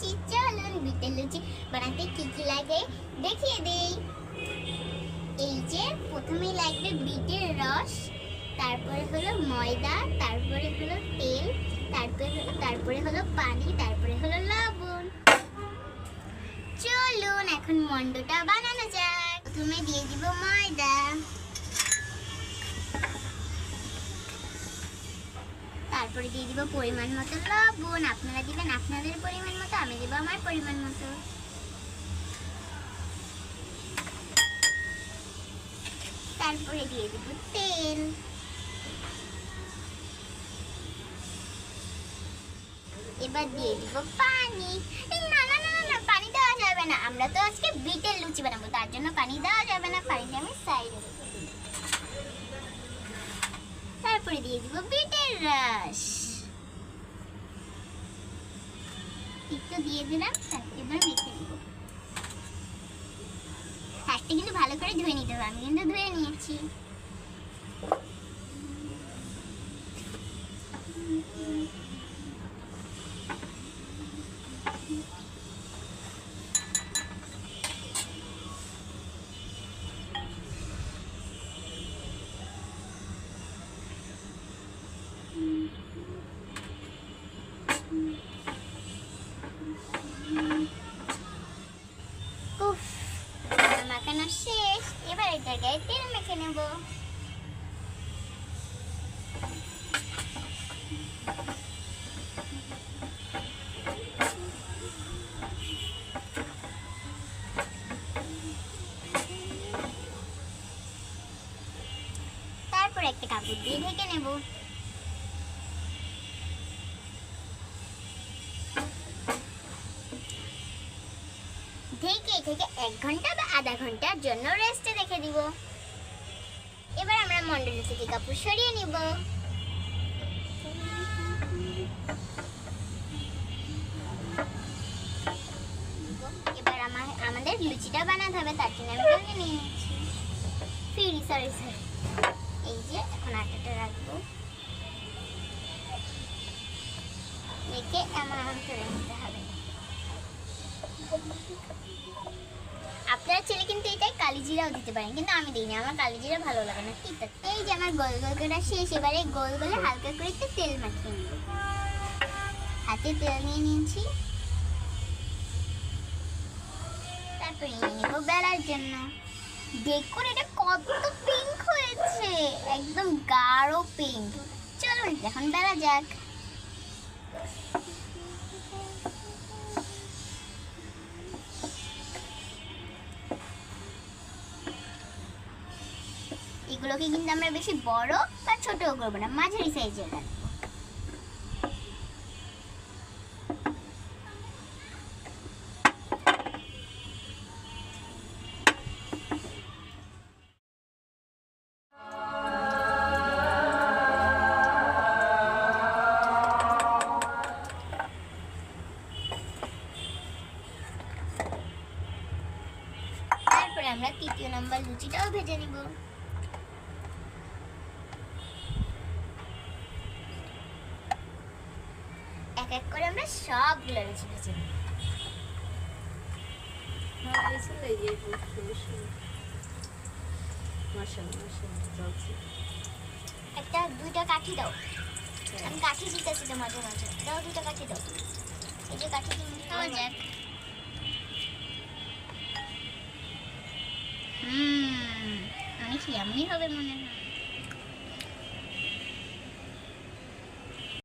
লুচি। চলুন বিটের লুচি বানাতে কি কি লাগে দেখিয়ে দেই। এই যে প্রথমেই লাগবে বিটের রস, তারপরে হলো ময়দা, তারপরে হলো তেল, তারপরে হলো পানি, তারপরে হলো লবণ। চলুন এখন মন্ডটা বানানো যাক। প্রথমে দিয়ে দিব ময়দা, তারপরে দিয়ে দিব পরিমাণ মতো লবণ। আপনারা দিবেন আপনাদের পরিমাণ মতো, আমি দিব আমার পরিমাণ মতো। তারপরে দিয়ে দিব তেল, এবার দিয়ে দিব পানি। না না না না, পানি দেওয়া যাবে না, আমরা তো আজকে বিটের লুচি বানাবো, তার জন্য পানি দেওয়া যাবে না। পানিটা আমি সাইডে দেবো। তারপরে দিয়ে দিব বিটের রস, একটু দিয়ে দিলাম। এবার মেখে নিব। হাতটা কিন্তু ভালো করে ধুয়ে নিতে হবে, আমি কিন্তু ধুয়ে নিয়েছি। মাখানো শেষ, এবার এটার গায়ে তেল মেখে নেব। তারপর একটা কাপড় দিয়ে ঢেকে নেব। ঢেকে 1 ঘন্টা বা আধা ঘন্টার জন্য রেস্টে রেখে দিব। এবার আমরা মন্ডল থেকে কাপড় সরিয়ে নিব। এবার আমাদের লুচিটা বানাতে হবে, তার জন্য আমি ভেঙে নিয়ে নিচ্ছি। সরি এই যে এখন আটাটা রাখবো, রেখে এমন করে নিতে হবে। আপনারা চাইলে কিন্তু এটাই কালি জিরাও দিতে পারেন, কিন্তু আমি দিই না, আমার কালি জিরা ভালো লাগে না। ঠিক আছে, এই যে আমার গোল গোল করা শেষ। এবারে গোল গোলে হালকা করে একটু তেল মাখিয়ে নিব। হাতে তেল নিয়ে নিয়েছি, তারপরে নিয়ে নেব বেলার জন্য। দেখুন এটা কত পিঙ্ক হয়েছে, একদম গাঢ় পিঙ্ক। চলুন এখন বেলা যাক। এগুলোকে কিন্তু আমরা বেশি বড় বা ছোটও করবো না, মাঝারি সাইজের রাখবো। তারপরে আমরা 3য় নম্বর লুচিটাও ভেজে নিব। এক এক করে আমরা সবগুলো লুচি ভেজে নিব। একটা 2টা কাঠি দাও, আমি কাঠি দিতেছি তো মাঝে মাঝে। দাও 2টা কাঠি দাও। এই যে কাঠি খাওয়া যাক। অনেক ইয়াম্মি হবে মনে হয়।